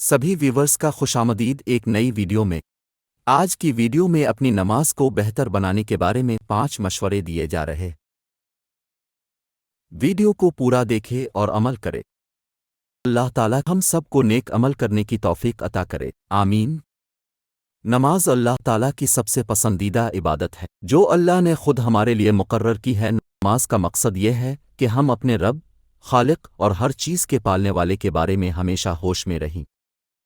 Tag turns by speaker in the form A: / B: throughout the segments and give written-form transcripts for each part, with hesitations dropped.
A: سبھی ویورز کا خوشامدید ایک نئی ویڈیو میں۔ آج کی ویڈیو میں اپنی نماز کو بہتر بنانے کے بارے میں 5 مشورے دیے جا رہے۔ ویڈیو کو پورا دیکھے اور عمل کرے۔ اللہ تعالیٰ ہم سب کو نیک عمل کرنے کی توفیق عطا کرے، آمین۔ نماز اللہ تعالیٰ کی سب سے پسندیدہ عبادت ہے جو اللہ نے خود ہمارے لیے مقرر کی ہے۔ نماز کا مقصد یہ ہے کہ ہم اپنے رب، خالق اور ہر چیز کے پالنے والے کے بارے میں ہمیشہ ہوش میں رہیں۔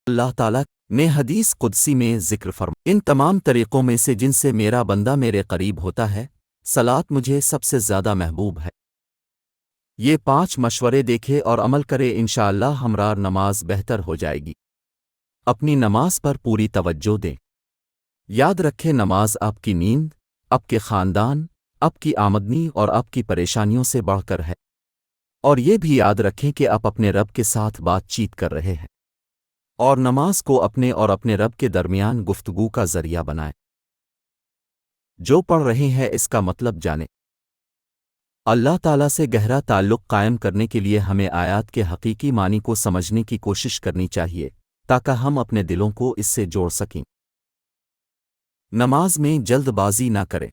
A: اللہ تعالیٰ نے حدیث قدسی میں ذکر فرمایا، ان تمام طریقوں میں سے جن سے میرا بندہ میرے قریب ہوتا ہے، صلاۃ مجھے سب سے زیادہ محبوب ہے۔ یہ 5 مشورے دیکھے اور عمل کرے، انشاءاللہ ہمارا نماز بہتر ہو جائے گی۔ اپنی نماز پر پوری توجہ دیں۔ یاد رکھیں، نماز آپ کی نیند، آپ کے خاندان، آپ کی آمدنی اور آپ کی پریشانیوں سے بڑھ کر ہے۔ اور یہ بھی یاد رکھیں کہ آپ اپنے رب کے ساتھ بات چیت کر رہے ہیں، اور نماز کو اپنے اور اپنے رب کے درمیان گفتگو کا ذریعہ بنائیں۔ جو پڑھ رہے ہیں اس کا مطلب جانیں۔ اللہ تعالیٰ سے گہرا تعلق قائم کرنے کے لیے ہمیں آیات کے حقیقی معنی کو سمجھنے کی کوشش کرنی چاہیے تاکہ ہم اپنے دلوں کو اس سے جوڑ سکیں۔ نماز میں جلد بازی نہ کریں۔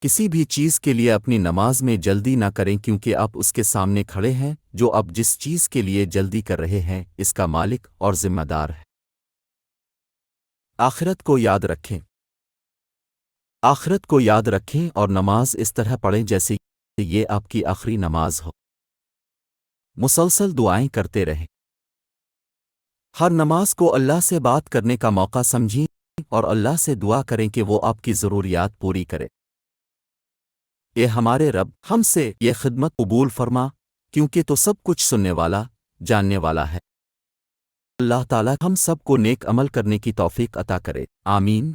A: کسی بھی چیز کے لیے اپنی نماز میں جلدی نہ کریں، کیونکہ آپ اس کے سامنے کھڑے ہیں جو آپ جس چیز کے لیے جلدی کر رہے ہیں اس کا مالک اور ذمہ دار ہے۔ آخرت کو یاد رکھیں۔ آخرت کو یاد رکھیں اور نماز اس طرح پڑھیں جیسے یہ آپ کی آخری نماز ہو۔ مسلسل دعائیں کرتے رہیں۔ ہر نماز کو اللہ سے بات کرنے کا موقع سمجھیں اور اللہ سے دعا کریں کہ وہ آپ کی ضروریات پوری کرے۔ اے ہمارے رب، ہم سے یہ خدمت قبول فرما، کیونکہ تو سب کچھ سننے والا، جاننے والا ہے۔ اللہ تعالیٰ ہم سب کو نیک عمل کرنے کی توفیق عطا کرے، آمین۔